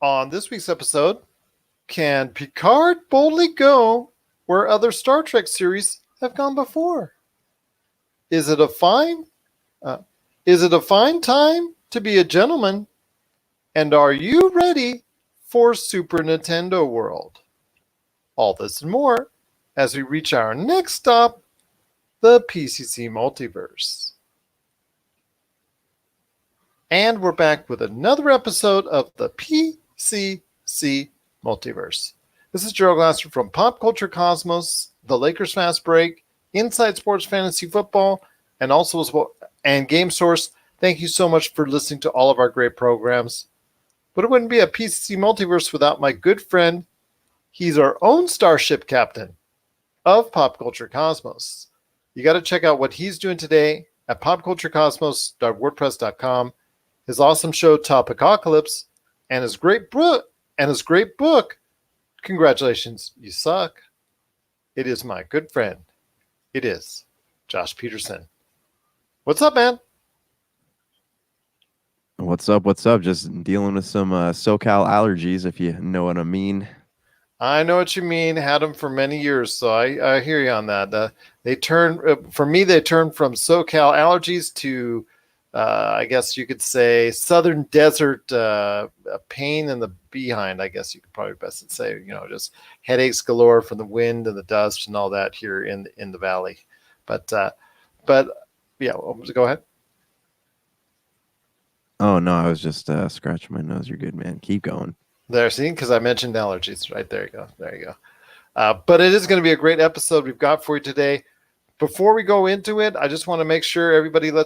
On this week's episode, can Picard boldly go where other Star Trek series have gone before? Is it a fine? Uh, is it a fine time to be a gentleman? And are you ready for Super Nintendo World? All this and more as we reach our next stop, the PCC multiverse. And we're back with another episode of the PCC multiverse. This is Gerald Glasser from Pop Culture Cosmos, the Lakers Fast Break, Inside Sports Fantasy Football, and also as well, and Game Source. Thank you so much for listening to all of our great programs. But it wouldn't be a PCC multiverse without my good friend. He's our own starship captain of Pop Culture Cosmos. You got to check out what he's doing today at popculturecosmos.wordpress.com. His awesome show Topicocalypse, and his great book. Congratulations, you suck. It is my good friend. It is Josh Peterson. What's up, man? What's up? Just dealing with some SoCal allergies, if you know what I mean. I know what you mean. Had them for many years, so I hear you on that. They turn from SoCal allergies to, I guess you could say, Southern Desert pain in the behind. I guess you could probably best say, just headaches galore from the wind and the dust and all that here in the valley. But yeah, go ahead. Oh no, I was just scratching my nose. You're good, man. Keep going. There, see, because I mentioned allergies. Right, there you go. But it is going to be a great episode we've got for you today. Before we go into it, I just want to make sure everybody I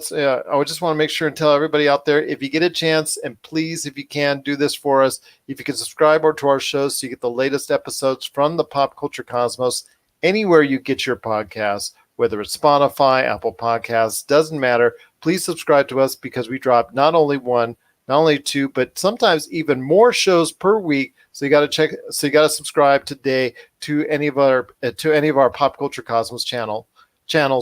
just want to make sure and tell everybody out there, if you get a chance, and please, if you can, do this for us. If you can subscribe to our shows so you get the latest episodes from the Pop Culture Cosmos anywhere you get your podcasts, whether it's Spotify, Apple Podcasts, doesn't matter. Please subscribe to us because we drop not only one, not only two, but sometimes even more shows per week. So you got to subscribe today to any of our Pop Culture Cosmos channels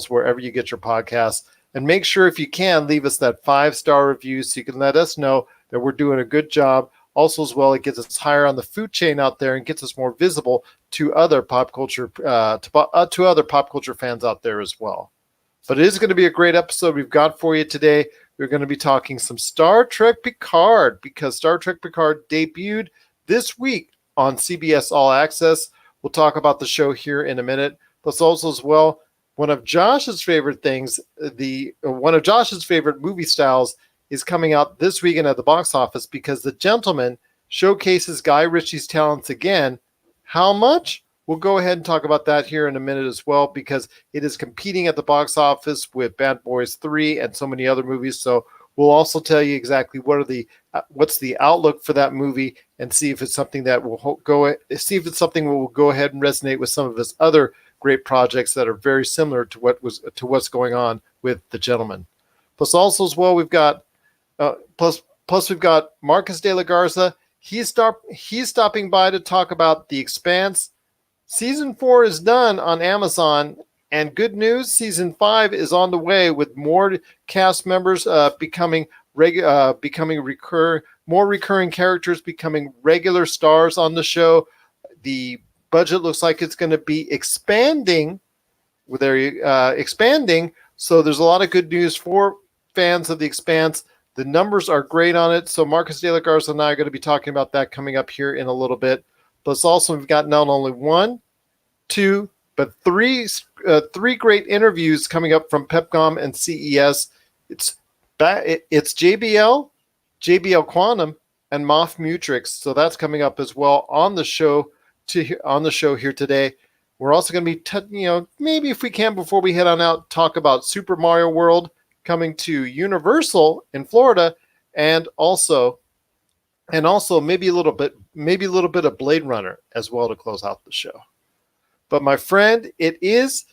wherever you get your podcasts. And make sure, if you can, leave us that 5-star review so you can let us know that we're doing a good job. Also, as well, it gets us higher on the food chain out there and gets us more visible to other pop culture to other pop culture fans out there as well. But it is going to be a great episode we've got for you today. We're going to be talking some Star Trek Picard, because Star Trek Picard debuted this week on CBS All Access. We'll talk about the show here in a minute. Plus, also as well, one of Josh's favorite things, one of Josh's favorite movie styles is coming out this weekend at the box office, because The Gentleman showcases Guy Ritchie's talents again. How much? We'll go ahead and talk about that here in a minute as well, because it is competing at the box office with Bad Boys 3 and so many other movies. So we'll also tell you exactly what's the outlook for that movie, and see if it's something that will go ahead and resonate with some of his other great projects that are very similar to what's going on with The Gentleman. Plus, also as well, we've got we've got Marcus de la Garza. He's stopping by to talk about The Expanse. Season 4 is done on Amazon, and good news, Season 5 is on the way, with more cast members becoming recurring characters, becoming regular stars on the show. The budget looks like it's going to be expanding. So there's a lot of good news for fans of The Expanse. The numbers are great on it. So Marcus de la Garza and I are going to be talking about that coming up here in a little bit. Plus, also, we've got not only one, two, but three great interviews coming up from PepCom and CES. It's JBL Quantum, and Moff Mutrix. So that's coming up as well on the show here today. We're also going to be, maybe if we can, before we head on out, talk about Super Mario World coming to Universal in Florida, and also maybe a little bit of Blade Runner as well to close out the show. But my friend, it is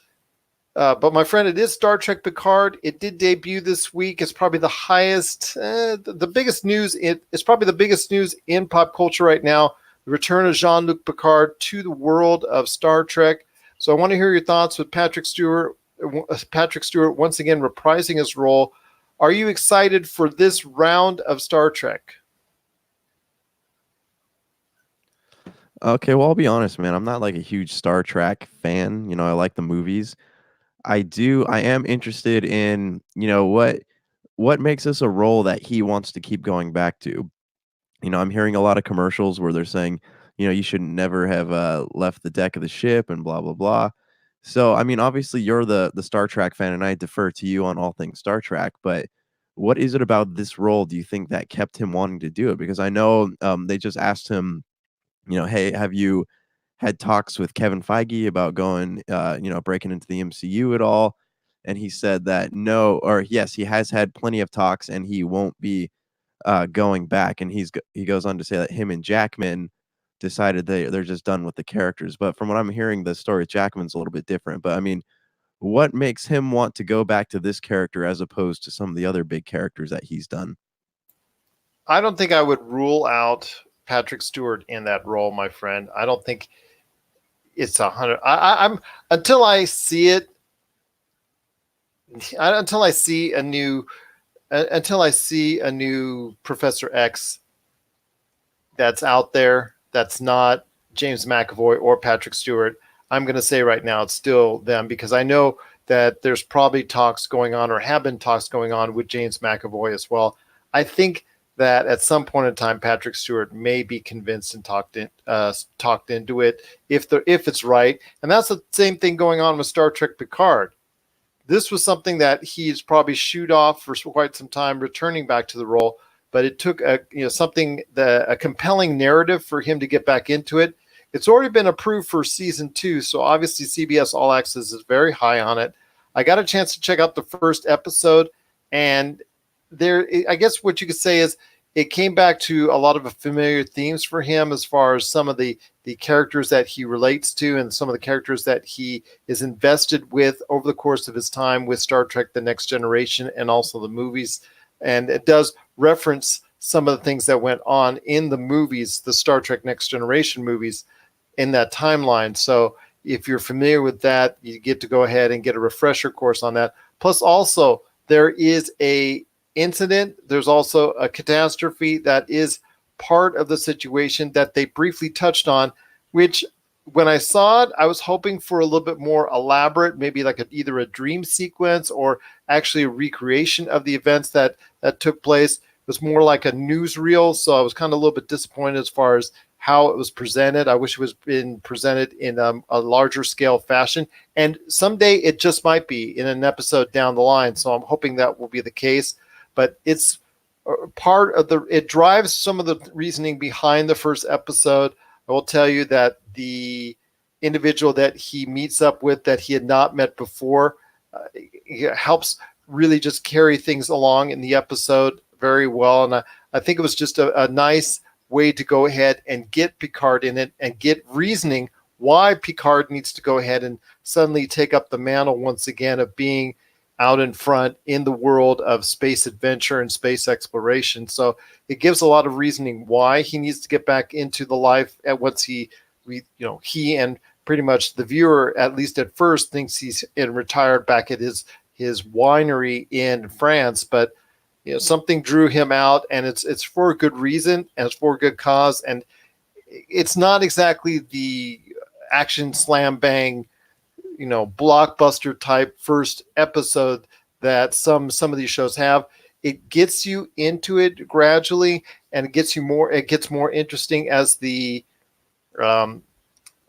Star Trek Picard. It did debut this week. It's probably the biggest news. It's probably the biggest news in pop culture right now. The return of Jean-Luc Picard to the world of Star Trek. So I want to hear your thoughts with Patrick Stewart once again reprising his role. Are you excited for this round of Star Trek? Okay, well, I'll be honest, man. I'm not like a huge Star Trek fan. I like the movies. I am interested in, what makes this a role that he wants to keep going back to. I'm hearing a lot of commercials where they're saying, you should never have left the deck of the ship and blah blah blah. So, I mean, obviously you're the Star Trek fan and I defer to you on all things Star Trek, but what is it about this role do you think that kept him wanting to do it? Because I know they just asked him, hey, have you had talks with Kevin Feige about going, breaking into the MCU at all? And he said that no, or yes, he has had plenty of talks and he won't be going back. And he goes on to say that him and Jackman decided they're just done with the characters. But from what I'm hearing, the story with Jackman's a little bit different. But I mean, what makes him want to go back to this character as opposed to some of the other big characters that he's done? I don't think I would rule out Patrick Stewart in that role, my friend. I don't think it's 100. I'm until I see it. Until I see a new Professor X that's out there that's not James McAvoy or Patrick Stewart. I'm going to say right now it's still them, because I know that there's probably talks going on or have been talks going on with James McAvoy as well. I think that at some point in time, Patrick Stewart may be convinced and talked into it if it's right. And that's the same thing going on with Star Trek Picard. This was something that he's probably shooed off for quite some time, returning back to the role. But it took a compelling narrative for him to get back into it. It's already been approved for season 2, so obviously CBS All Access is very high on it. I got a chance to check out the first episode, and I guess what you could say is it came back to a lot of familiar themes for him as far as some of the characters that he relates to and some of the characters that he is invested with over the course of his time with Star Trek The Next Generation and also the movies. And it does reference some of the things that went on in the movies, the Star Trek Next Generation movies, in that timeline. So if you're familiar with that, you get to go ahead and get a refresher course on that. Plus also there is a incident. There's also a catastrophe that is part of the situation that they briefly touched on, which when I saw it, I was hoping for a little bit more elaborate, maybe like either a dream sequence or actually a recreation of the events that took place. It was more like a newsreel, so I was kind of a little bit disappointed as far as how it was presented. I wish it was been presented in a larger scale fashion, and someday it just might be in an episode down the line. So I'm hoping that will be the case. But it's part of it drives some of the reasoning behind the first episode. I will tell you that the individual that he meets up with that he had not met before helps really just carry things along in the episode very well. And I think it was just a nice way to go ahead and get Picard in it and get reasoning why Picard needs to go ahead and suddenly take up the mantle once again of being out in front in the world of space adventure and space exploration. So it gives a lot of reasoning why he needs to get back into the life at once he and pretty much the viewer, at least at first, thinks he's retired back at his winery in France. But something drew him out, and it's for a good reason and it's for a good cause. And it's not exactly the action slam bang blockbuster type first episode that some of these shows have. It gets you into it gradually, and it gets more interesting as the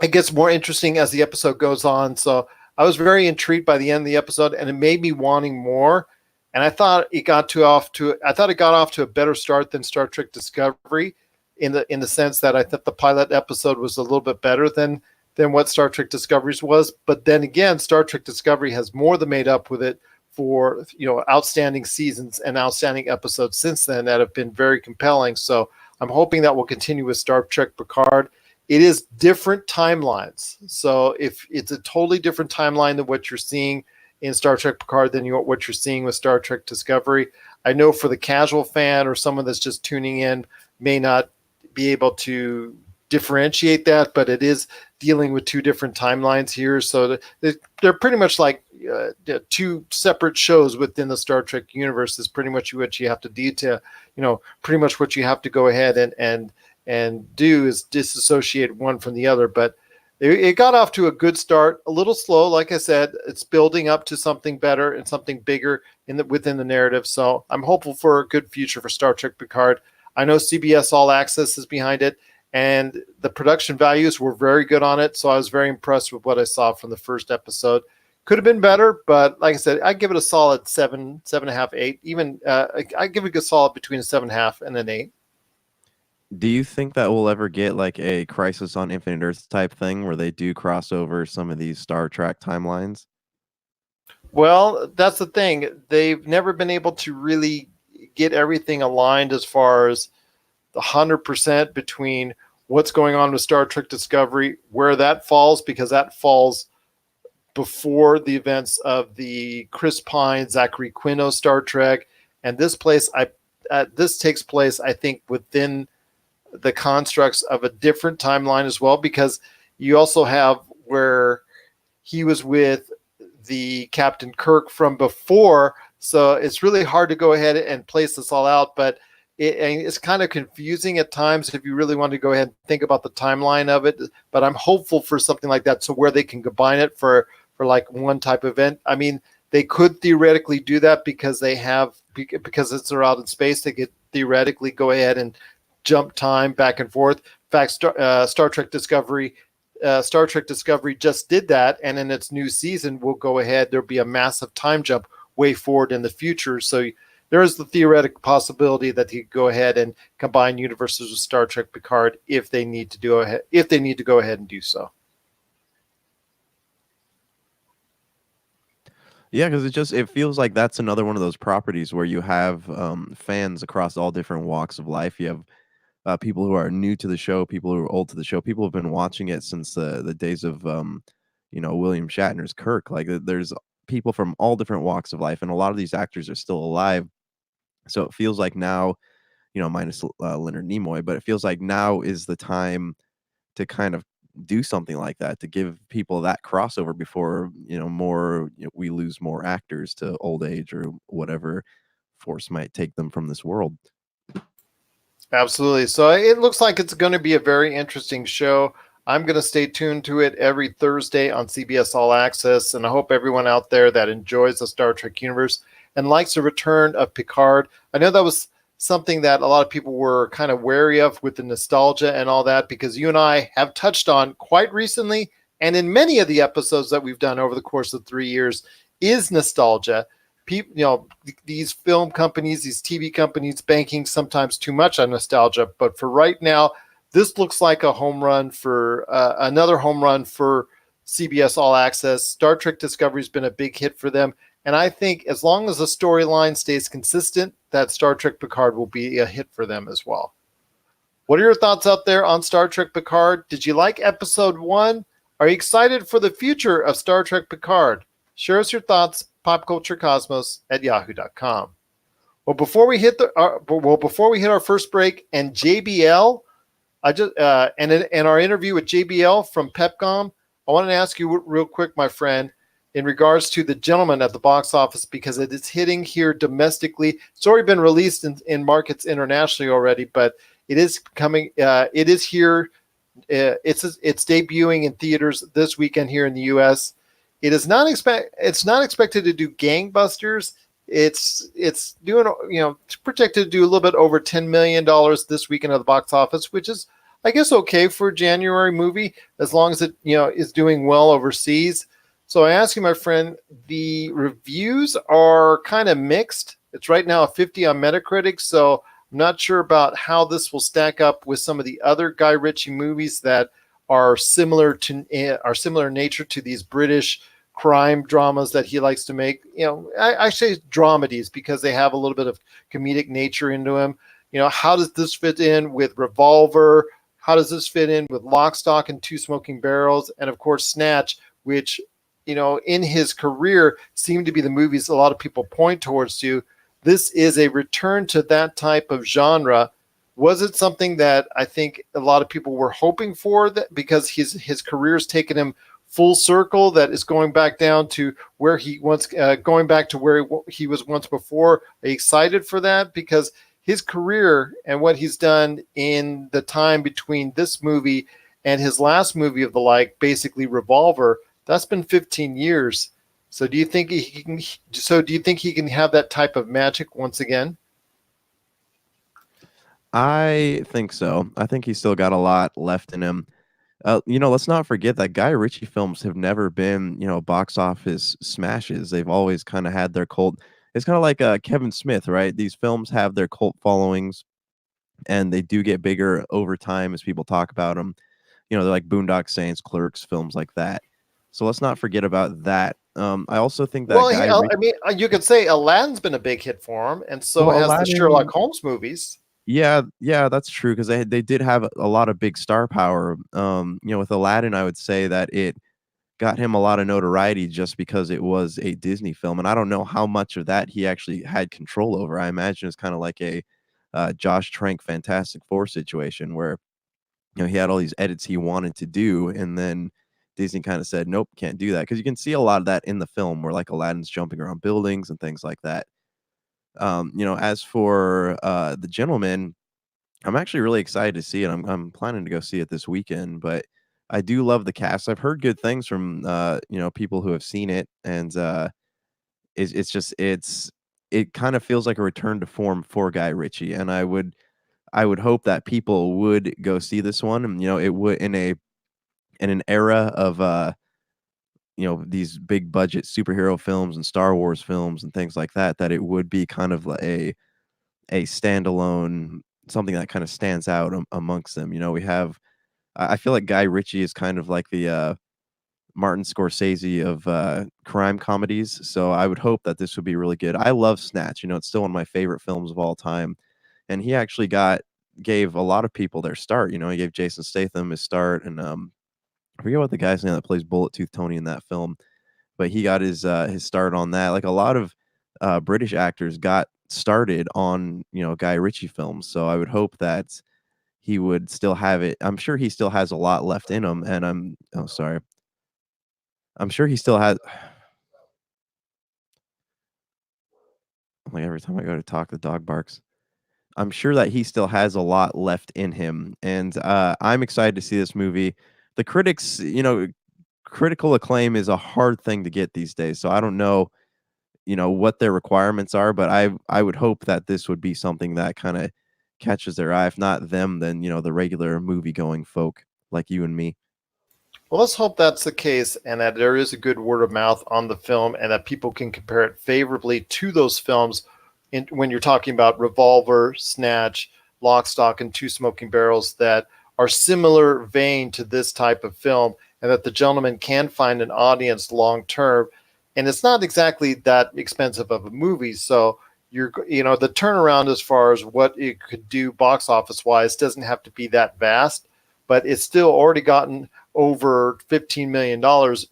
episode goes on. So I was very intrigued by the end of the episode, and it made me wanting more. And I thought it got off to a better start than Star Trek Discovery, in the sense that I thought the pilot episode was a little bit better than what Star Trek Discovery's was. But then again, Star Trek Discovery has more than made up with it for outstanding seasons and outstanding episodes since then that have been very compelling. So I'm hoping that will continue with Star Trek Picard. It is different timelines. So if it's a totally different timeline than what you're seeing in Star Trek Picard than what you're seeing with Star Trek Discovery. I know for the casual fan or someone that's just tuning in may not be able to differentiate that, but it is dealing with two different timelines here. So they're pretty much like two separate shows within the Star Trek universe is pretty much what you have to detail, pretty much what you have to go ahead and do is disassociate one from the other. But it got off to a good start, a little slow. Like I said, it's building up to something better and something bigger within the narrative. So I'm hopeful for a good future for Star Trek Picard. I know CBS All Access is behind it, and the production values were very good on it. So I was very impressed with what I saw from the first episode. Could have been better, but like I said, I give it a solid 7.5, 8. Even I give it a solid between a 7.5 and an 8. Do you think that we'll ever get like a Crisis on Infinite Earths type thing where they do cross over some of these Star Trek timelines? Well, that's the thing. They've never been able to really get everything aligned as far as the 100% between what's going on with Star Trek Discovery, where that falls, because that falls before the events of the Chris Pine, Zachary Quino Star Trek, and this takes place, I think, within the constructs of a different timeline as well, because you also have where he was with the Captain Kirk from before, so it's really hard to go ahead and place this all out, but it's kind of confusing at times if you really want to go ahead and think about the timeline of it. But I'm hopeful for something like that, so where they can combine it for like one type of event. I mean, they could theoretically do that because it's out in space. They could theoretically go ahead and jump time back and forth. In fact, Star Trek Discovery just did that, and in its new season, we'll go ahead. There'll be a massive time jump way forward in the future. So there is the theoretical possibility that he could go ahead and combine universes with Star Trek Picard if they need to go ahead and do so. Yeah, because it feels like that's another one of those properties where you have fans across all different walks of life. You have people who are new to the show, people who are old to the show, people who have been watching it since the days of William Shatner's Kirk. Like there's people from all different walks of life, and a lot of these actors are still alive. So it feels like now, minus Leonard Nimoy, but it feels like now is the time to kind of do something like that, to give people that crossover before we lose more actors to old age or whatever force might take them from this world. Absolutely. So it looks like it's going to be a very interesting show. I'm going to stay tuned to it every Thursday on CBS All Access, and I hope everyone out there that enjoys the Star Trek universe and likes the return of Picard. I know that was something that a lot of people were kind of wary of with the nostalgia and all that, because you and I have touched on quite recently, and in many of the episodes that we've done over the course of 3 years, is nostalgia. People, these film companies, these TV companies, banking sometimes too much on nostalgia. But for right now, this looks like a home run for another home run for CBS All Access. Star Trek Discovery has been a big hit for them. And I think as long as the storyline stays consistent, that Star Trek Picard will be a hit for them as well. What are your thoughts out there on Star Trek Picard? Did you like episode 1? Are you excited for the future of Star Trek Picard? Share us your thoughts, popculturecosmos@yahoo.com. Well, before we hit our first break and JBL, and our interview with JBL from Pepcom, I wanted to ask you real quick, my friend, in regards to The Gentleman at the box office, because it is hitting here domestically. It's already been released in markets internationally already, but it is coming. It is here. It's debuting in theaters this weekend here in the U.S. It's not expected to do gangbusters. It's doing, projected to do a little bit over $10 million this weekend at the box office, which is, I guess, okay for a January movie, as long as it is doing well overseas. So I ask you, my friend, the reviews are kind of mixed. It's right now a 50 on Metacritic, so I'm not sure about how this will stack up with some of the other Guy Ritchie movies that are similar in nature to these British crime dramas that he likes to make. I say dramedies because they have a little bit of comedic nature into them. How does this fit in with Revolver? How does this fit in with Lock, Stock, and Two Smoking Barrels? And of course, Snatch, which, in his career seemed to be the movies a lot of people point towards to. This is a return to that type of genre. Was it something that I think a lot of people were hoping for, that because his career's taken him full circle, that is going back down to where he once, going back to where he was once before? Are you excited for that? Because his career and what he's done in the time between this movie and his last movie of the like, basically Revolver, that's been 15 years. So do you think he can? So do you think he can have that type of magic once again? I think so. I think he's still got a lot left in him. Let's not forget that Guy Ritchie films have never been, box office smashes. They've always kind of had their cult. It's kind of like Kevin Smith, right? These films have their cult followings, and they do get bigger over time as people talk about them. They're like Boondock Saints, Clerks, films like that. So let's not forget about that. I also think that Well, Guy I Ritchie, mean, you could say Aladdin's been a big hit for him, and so well, has the Sherlock Aladdin, Holmes movies. yeah, yeah, that's true because they did have a lot of big star power. With Aladdin, I would say that it got him a lot of notoriety just because it was a Disney film, and I don't know how much of that he actually had control over. I imagine it's kind of like a Josh Trank Fantastic Four situation where he had all these edits he wanted to do, and then Disney kind of said, "Nope, can't do that." Because you can see a lot of that in the film, where like Aladdin's jumping around buildings and things like that. As for the Gentleman, I'm actually really excited to see it. I'm planning to go see it this weekend, but I do love the cast. I've heard good things from people who have seen it, and it kind of feels like a return to form for Guy Ritchie, and I would hope that people would go see this one, and it would in an era of these big budget superhero films and Star Wars films and things like that, that it would be kind of like a standalone, something that kind of stands out amongst them. We have I feel like Guy Ritchie is kind of like the Martin Scorsese of crime comedies, so I would hope that this would be really good. I love Snatch. It's still one of my favorite films of all time, and he actually gave a lot of people their start. He gave Jason Statham his start, and I forget what the guy's name that plays Bullet Tooth Tony in that film, but he got his start on that. Like a lot of British actors got started on Guy Ritchie films, so I would hope that he would still have it. I'm sure he still has a lot left in him, and sorry, I'm sure he still has. Like every time I go to talk, the dog barks. I'm sure that he still has a lot left in him, and I'm excited to see this movie. The critics, critical acclaim is a hard thing to get these days, so I don't know, what their requirements are, but I would hope that this would be something that kind of catches their eye. If not them, then the regular movie going folk like you and me. Well, let's hope that's the case and that there is a good word of mouth on the film and that people can compare it favorably to those films when you're talking about Revolver, Snatch, Lock, Stock, and Two Smoking Barrels that are similar vein to this type of film and that the gentleman can find an audience long term. And it's not exactly that expensive of a movie. So the turnaround as far as what it could do box office wise doesn't have to be that vast, but it's still already gotten over $15 million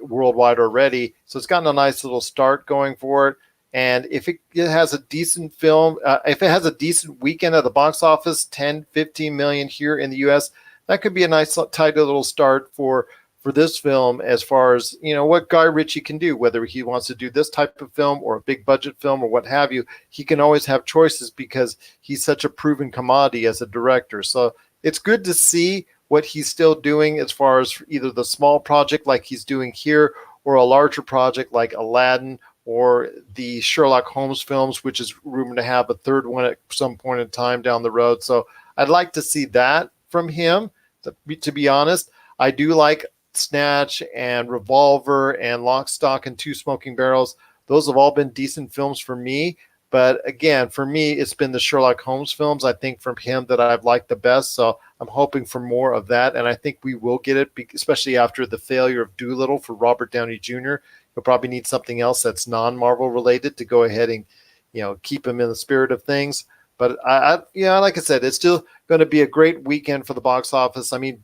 worldwide already. So it's gotten a nice little start going for it. And if it has a decent film, if it has a decent weekend at the box office, 10, 15 million here in the US, that could be a nice tight little start for this film as far as, what Guy Ritchie can do, whether he wants to do this type of film or a big budget film or what have you. He can always have choices because he's such a proven commodity as a director. So it's good to see what he's still doing as far as either the small project like he's doing here or a larger project like Aladdin or the Sherlock Holmes films, which is rumored to have a third one at some point in time down the road. So I'd like to see that from him. To be honest, I do like Snatch and Revolver and Lock, Stock, and Two Smoking Barrels. Those have all been decent films for me. But again, for me, it's been the Sherlock Holmes films, I think, from him that I've liked the best. So I'm hoping for more of that. And I think we will get it, especially after the failure of Doolittle for Robert Downey Jr. He'll probably need something else that's non-Marvel related to go ahead and, keep him in the spirit of things. But like I said, it's still going to be a great weekend for the box office. I mean,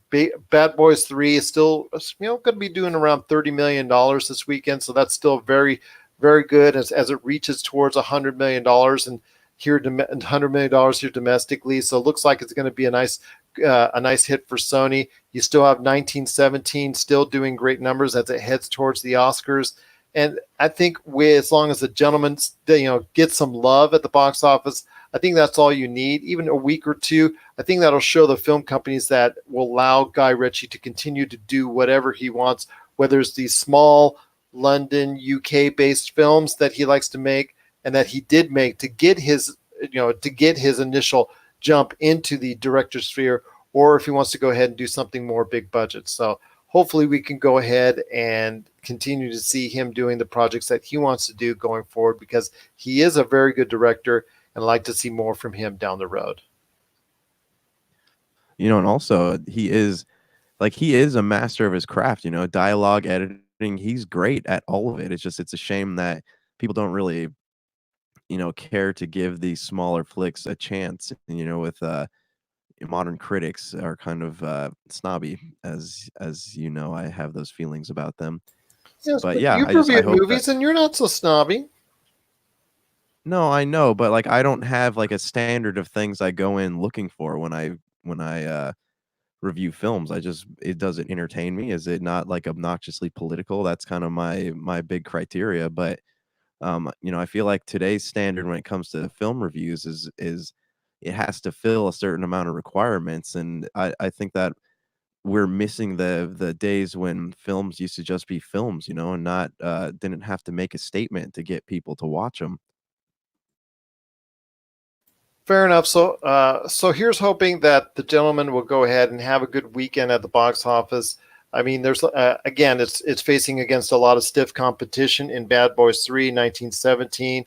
Bad Boys 3 is still, going to be doing around $30 million this weekend. So that's still very, very good as it reaches towards $100 million and here $100 million here domestically. So it looks like it's going to be a nice hit for Sony. You still have 1917 still doing great numbers as it heads towards the Oscars. And I think as long as the gentleman, get some love at the box office, I think that's all you need, even a week or two. I think that'll show the film companies that will allow Guy Ritchie to continue to do whatever he wants, whether it's these small London, UK-based films that he likes to make and that he did make to get his, to get his initial jump into the director sphere, or if he wants to go ahead and do something more big budget. So hopefully we can go ahead and continue to see him doing the projects that he wants to do going forward, because he is a very good director and I'd like to see more from him down the road. And also he is a master of his craft, dialogue, editing. He's great at all of it. It's a shame that people don't really, care to give these smaller flicks a chance, with modern critics are kind of snobby, as I have those feelings about them. Yes, But but yeah, you've I reviewed hope that. movies and you're not so snobby. No, I know, but like I don't have like a standard of things I go in looking for when I review films. It doesn't entertain me. Is it not like obnoxiously political? That's kind of my big criteria. But I feel like today's standard when it comes to film reviews is it has to fill a certain amount of requirements, and I think that we're missing the days when films used to just be films, and not didn't have to make a statement to get people to watch them. Fair enough. So here's hoping that the gentleman will go ahead and have a good weekend at the box office. I mean, there's again, it's facing against a lot of stiff competition in Bad Boys 3, 1917.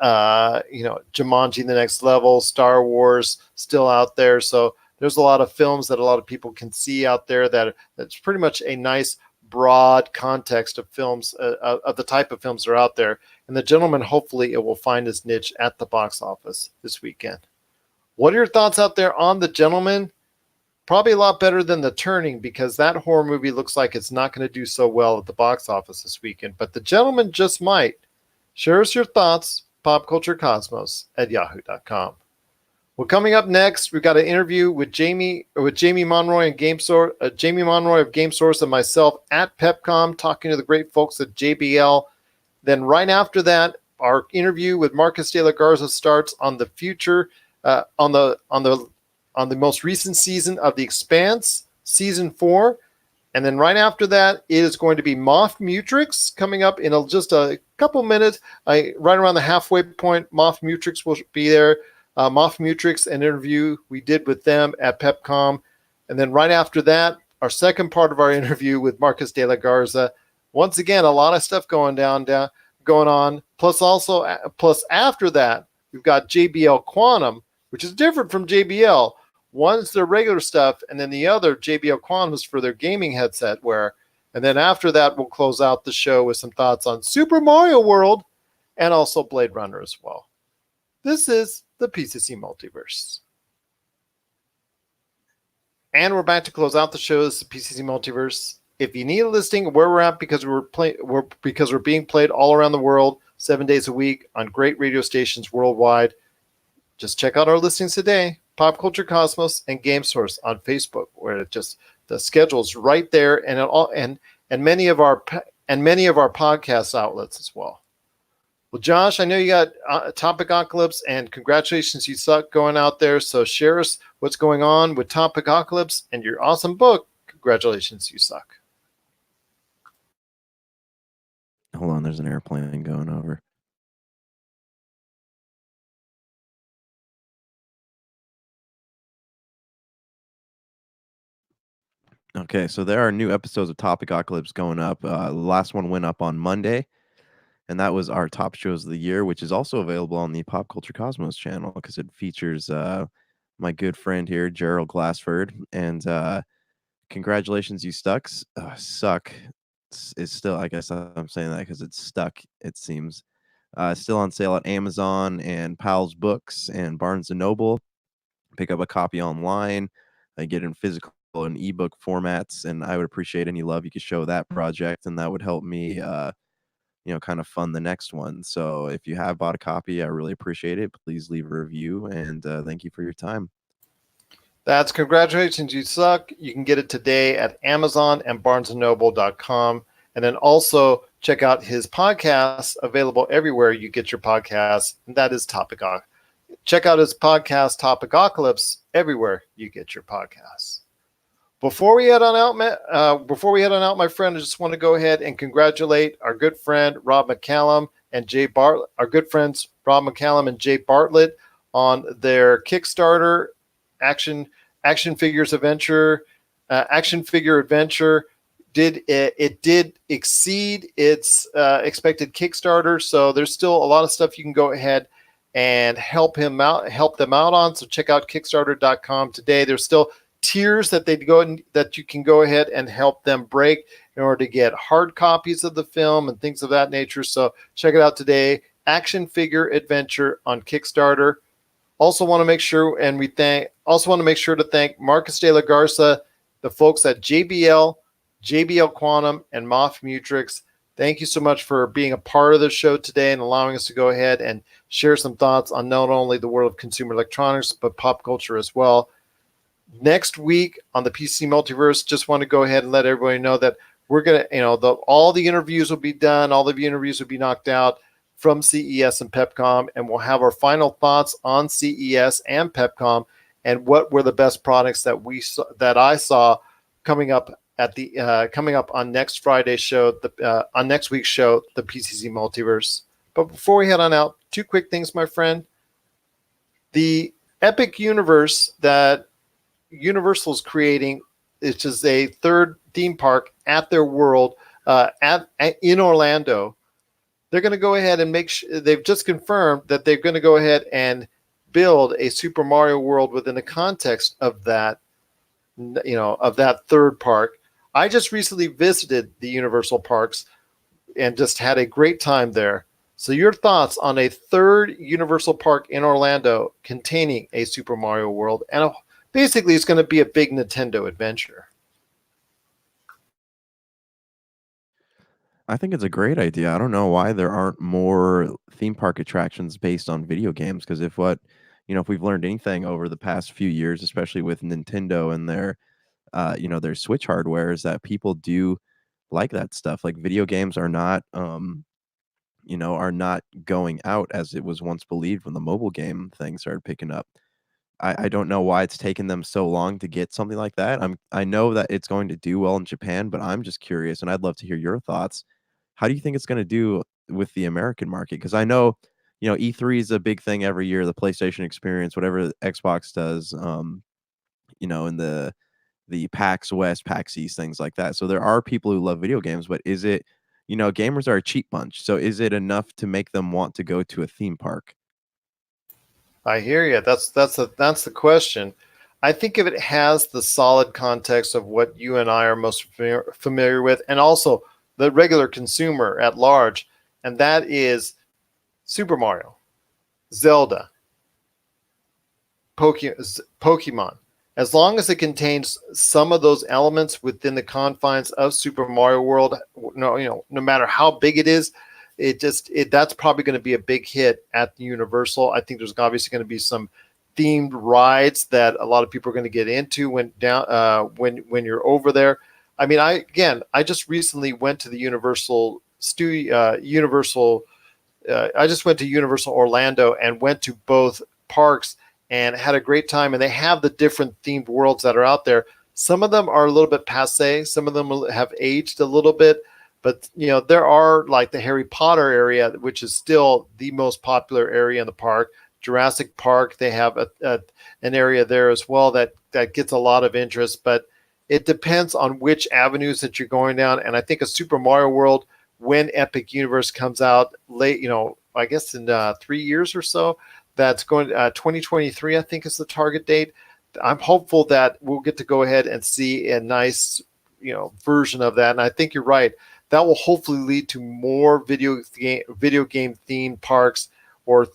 Jumanji: The Next Level, Star Wars still out there. So there's a lot of films that a lot of people can see out there that's pretty much a nice broad context of films, of the type of films that are out there. And the gentleman, hopefully it will find his niche at the box office this weekend. What are your thoughts out there on The Gentleman? Probably a lot better than The Turning, because that horror movie looks like it's not going to do so well at the box office this weekend. But The Gentleman just might. Share us your thoughts, popculturecosmos@yahoo.com. Well, coming up next, we've got an interview with Jamie Monroy and Jamie Monroy of Game Source and myself at PepCom, talking to the great folks at JBL. Then right after that, our interview with Marcus de la Garza starts on the future, on the most recent season of The Expanse, season 4. And then right after that, it is going to be Moff Mutrix coming up in just a couple minutes. Right around the halfway point, Moff Mutrix will be there. Moff Mutrix, an interview we did with them at PepCom. And then right after that, our second part of our interview with Marcus de la Garza. Once again, a lot of stuff going on. Plus after that, we've got JBL Quantum, which is different from JBL. One's their regular stuff, and then the other, JBL Quantum, is for their gaming headset wear. And then after that, we'll close out the show with some thoughts on Super Mario World and also Blade Runner as well. This is the PCC Multiverse. And we're back to close out the show. This is the PCC Multiverse. If you need a listing of where we're at, because we're being played all around the world 7 days a week on great radio stations worldwide, just check out our listings today. Pop Culture Cosmos and Game Source on Facebook, where the schedule's right there, and many of our podcast outlets as well. Well, Josh, I know you got Topicocalypse, and congratulations, you suck, going out there. So share us what's going on with Topicocalypse and your awesome book. Congratulations, you suck. Hold on, there's an airplane going over. Okay, so there are new episodes of Topicocalypse going up. The last one went up on Monday, and that was our top shows of the year, which is also available on the Pop Culture Cosmos channel because it features my good friend here, Gerald Glassford. And congratulations, you suck. It's still, I guess I'm saying that because it's stuck, it seems. Still on sale at Amazon and Powell's Books and Barnes & Noble. Pick up a copy online. I get it in physical and ebook formats, and I would appreciate any love you could show that project, and that would help me kind of fund the next one. So if you have bought a copy, I really appreciate it. Please leave a review, and thank you for your time. That's Congratulations, You Suck. You can get it today at Amazon and BarnesandNoble.com. And then also check out his podcast, available everywhere you get your podcasts, and that is Topicocalypse. Check out his podcast, Topicocalypse, everywhere you get your podcasts. Before we head on out, my friend, I just want to go ahead and congratulate our good friend Rob McCallum and Jay Bartlett, our good friends Rob McCallum and Jay Bartlett, on their Kickstarter action figures adventure. Action figure adventure did exceed its expected Kickstarter, so there's still a lot of stuff you can go ahead and help them out on. So check out Kickstarter.com today. There's still tiers that that you can go ahead and help them break in order to get hard copies of the film and things of that nature. So check it out today. Action figure adventure on Kickstarter. Also want to make sure to thank Marcus de la Garza, the folks at JBL Quantum, and Moth Mutrix. Thank you so much for being a part of the show today and allowing us to go ahead and share some thoughts on not only the world of consumer electronics, but pop culture as well. Next week on the PC Multiverse, just want to go ahead and let everybody know that we're going to, all the interviews will be done. All the interviews will be knocked out from CES and PepCom, and we'll have our final thoughts on CES and PepCom and what were the best products that I saw coming up on next Friday's show, on next week's show, the PCC Multiverse. But before we head on out, two quick things, my friend. The Epic Universe that Universal's creating, which is a third theme park at their world in Orlando. They're going to go ahead and they've just confirmed that they're going to go ahead and build a Super Mario World within the context of that, of that third park. I just recently visited the Universal parks and just had a great time there. So your thoughts on a third Universal park in Orlando containing a Super Mario World, and basically it's going to be a big Nintendo adventure. I think it's a great idea. I don't know why there aren't more theme park attractions based on video games. Because if we've learned anything over the past few years, especially with Nintendo and their Switch hardware, is that people do like that stuff. Like video games are not, are not going out as it was once believed when the mobile game thing started picking up. I don't know why it's taken them so long to get something like that. I know that it's going to do well in Japan, but I'm just curious, and I'd love to hear your thoughts. How do you think it's going to do with the American market? Because I know, E3 is a big thing every year. The PlayStation experience, whatever Xbox does, in the PAX West, PAX East, things like that. So there are people who love video games, but is it, gamers are a cheap bunch. So is it enough to make them want to go to a theme park? I hear you. That's the question. I think if it has the solid context of what you and I are most familiar with, and also the regular consumer at large, and that is Super Mario, Zelda, Pokemon. As long as it contains some of those elements within the confines of Super Mario World, no matter how big it is, that's probably going to be a big hit at the Universal. I think there's obviously going to be some themed rides that a lot of people are going to get into when you're over there. I mean, I just recently went to the Universal studio, I just went to Universal Orlando and went to both parks and had a great time. And they have the different themed worlds that are out there. Some of them are a little bit passé. Some of them have aged a little bit. But, there are like the Harry Potter area, which is still the most popular area in the park. Jurassic Park, they have an area there as well that gets a lot of interest. But it depends on which avenues that you're going down. And I think a Super Mario World, when Epic Universe comes out late, I guess in 3 years or so, that's going 2023, I think is the target date. I'm hopeful that we'll get to go ahead and see a nice, version of that. And I think you're right. That will hopefully lead to more video game themed parks, or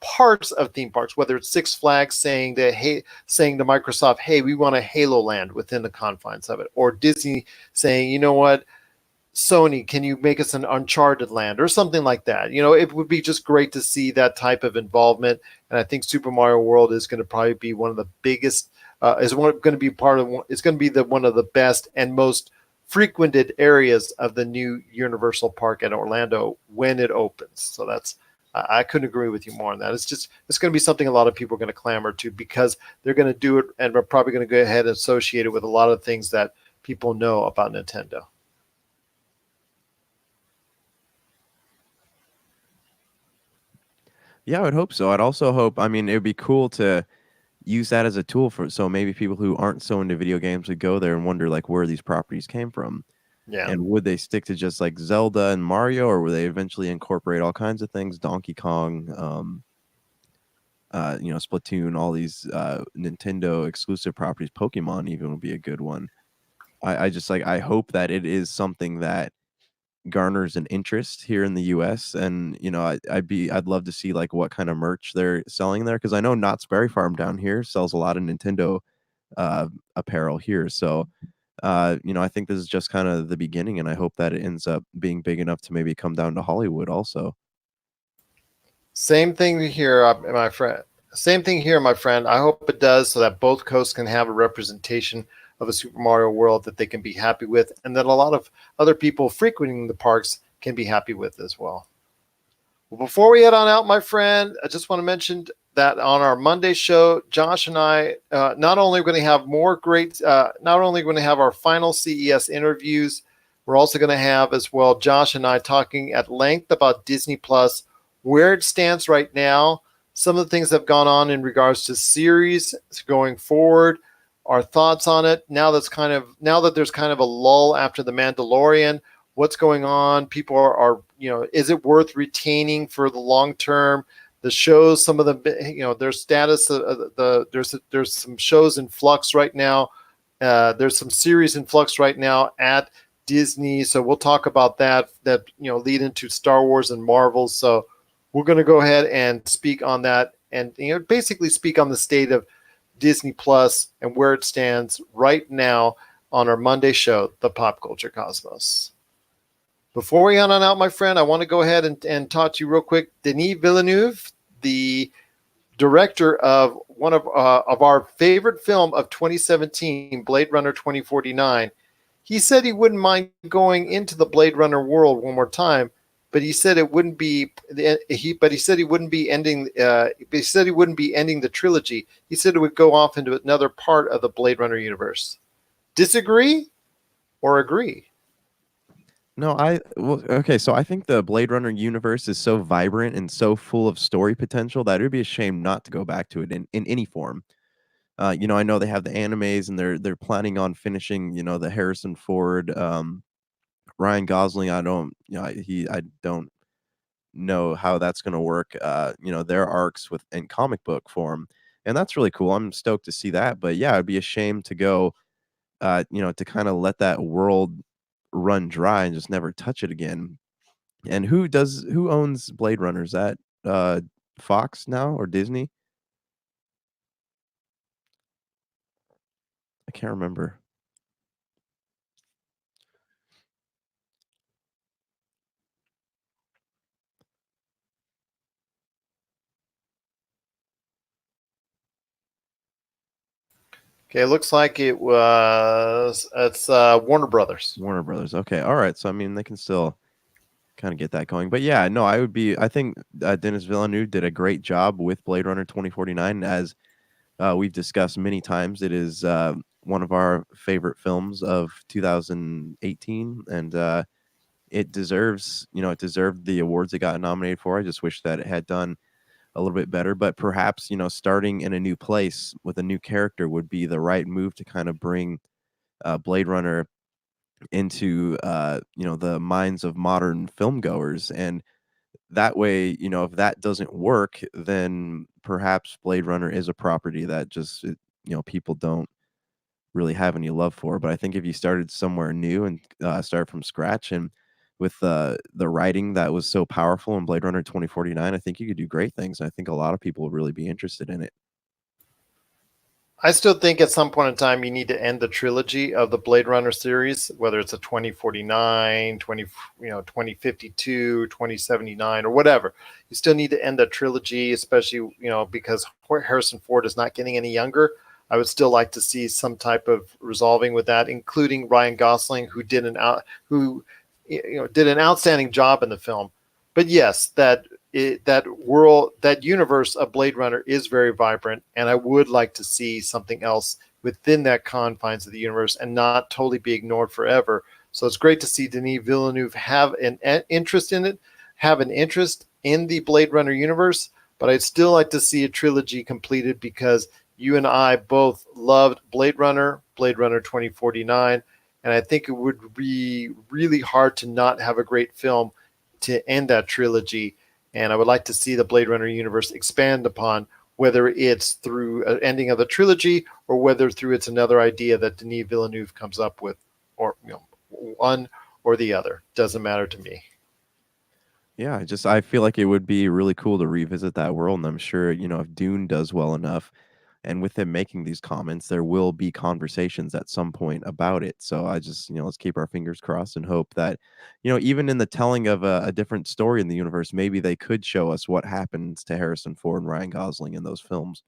parts of theme parks, whether it's Six Flags saying to Microsoft, hey, we want a Halo Land within the confines of it, or Disney saying, you know what, Sony, can you make us an Uncharted Land or something like that? It would be just great to see that type of involvement. And I think Super Mario World is going to probably be one of the biggest, it's going to be one of the best and most frequented areas of the new Universal Park at Orlando when it opens. So I couldn't agree with you more on that. It's going to be something a lot of people are going to clamor to because they're going to do it and we're probably going to go ahead and associate it with a lot of things that people know about Nintendo. Yeah, I would hope so. I'd also hope, I mean, it would be cool to use that as a tool for, so maybe people who aren't so into video games would go there and wonder like where these properties came from. Yeah. And would they stick to just like Zelda and Mario, or would they eventually incorporate all kinds of things, Donkey Kong, Splatoon, all these Nintendo exclusive properties, Pokemon even would be a good one. I just like, I hope that it is something that garners an interest here in the US, and I'd love to see like what kind of merch they're selling there, because I know Knott's Berry Farm down here sells a lot of Nintendo apparel here. So I think this is just kind of the beginning, and I hope that it ends up being big enough to maybe come down to Hollywood also. Same thing here, my friend. Same thing here, my friend. I hope it does so that both coasts can have a representation of a Super Mario World that they can be happy with, and that a lot of other people frequenting the parks can be happy with as well. Well, before we head on out, my friend, I just want to mention that on our Monday show, Josh and I not only are going to have not only going to have our final CES interviews, we're also going to have as well Josh and I talking at length about Disney Plus, where it stands right now, some of the things that have gone on in regards to series going forward, our thoughts on it. Now that there's kind of a lull after The Mandalorian, what's going on? People are is it worth retaining for the long term? The shows, some of them, their status, there's some shows in flux right now. There's some series in flux right now at Disney. So we'll talk about that lead into Star Wars and Marvel. So we're going to go ahead and speak on that and basically speak on the state of Disney Plus and where it stands right now on our Monday show, The Pop Culture Cosmos. Before we head on out, my friend, I want to go ahead and talk to you real quick. Denis Villeneuve, the director of one of our favorite film of 2017, Blade Runner 2049, he said he wouldn't mind going into the Blade Runner world one more time, but he said it wouldn't be he said he wouldn't be ending the trilogy. He said it would go off into another part of the Blade Runner universe. Disagree or agree? No, okay, so I think the Blade Runner universe is so vibrant and so full of story potential that it would be a shame not to go back to it in any form. I know they have the animes and they're planning on finishing, the Harrison Ford, Ryan Gosling. I don't, I don't know how that's going to work. Their arcs in comic book form, and that's really cool. I'm stoked to see that. But yeah, it'd be a shame to go, to kind of let that world run dry and just never touch it again. And who owns Blade Runner? Is that Fox now or Disney? I can't remember. Okay, it looks like it's Warner Brothers. Warner Brothers. Okay, all right. So I mean, they can still kind of get that going. But yeah, no, I think Denis Villeneuve did a great job with Blade Runner 2049. As we've discussed many times, it is one of our favorite films of 2018, and it deserved the awards it got nominated for. I just wish that it had done a little bit better, but perhaps, starting in a new place with a new character would be the right move to kind of bring Blade Runner into the minds of modern film goers. And that way, if that doesn't work, then perhaps Blade Runner is a property that just people don't really have any love for. But I think if you started somewhere new and start from scratch, and with the writing that was so powerful in Blade Runner 2049, I think you could do great things. I think a lot of people would really be interested in it. I still think at some point in time you need to end the trilogy of the Blade Runner series, whether it's a 2049, 2052, 2079, or whatever. You still need to end that trilogy, especially, because Harrison Ford is not getting any younger. I would still like to see some type of resolving with that, including Ryan Gosling, who did an outstanding job in the film. But yes, that that world, that universe of Blade Runner is very vibrant, and I would like to see something else within that confines of the universe and not totally be ignored forever. So it's great to see Denis Villeneuve have an interest in it, have an interest in the Blade Runner universe, but I'd still like to see a trilogy completed because you and I both loved Blade Runner 2049, and I think it would be really hard to not have a great film to end that trilogy. And I would like to see the Blade Runner universe expand upon, whether it's through an ending of the trilogy or whether through it's another idea that Denis Villeneuve comes up with, or one or the other. Doesn't matter to me. Yeah, I feel like it would be really cool to revisit that world, and I'm sure, if Dune does well enough, and with him making these comments, there will be conversations at some point about it. So I just, let's keep our fingers crossed and hope that, even in the telling of a different story in the universe, maybe they could show us what happens to Harrison Ford and Ryan Gosling in those films.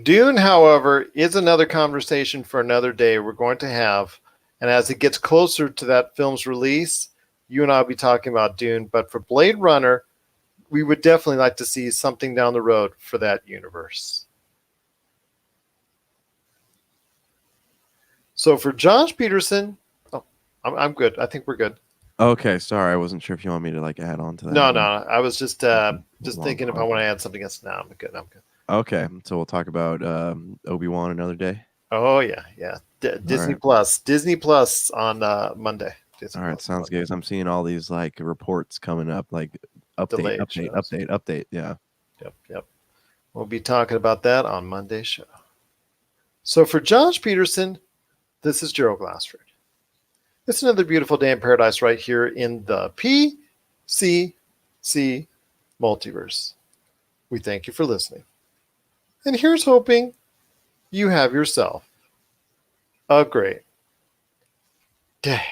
Dune, however, is another conversation for another day we're going to have. And as it gets closer to that film's release, you and I will be talking about Dune. But for Blade Runner, we would definitely like to see something down the road for that universe. So for Josh Peterson, I'm good. I think we're good. Okay, sorry, I wasn't sure if you want me to add on to that. No, I was just thinking if I want to add something else. No, I'm good. Okay, so we'll talk about Obi-Wan another day. Oh yeah. Disney right. Plus on Monday. All right, sounds good. I'm seeing all these reports coming up, update. Yeah. Yep. We'll be talking about that on Monday's show. So for Josh Peterson, this is Gerald Glassford. It's another beautiful day in paradise right here in the PCC multiverse. We thank you for listening. And here's hoping you have yourself a great day.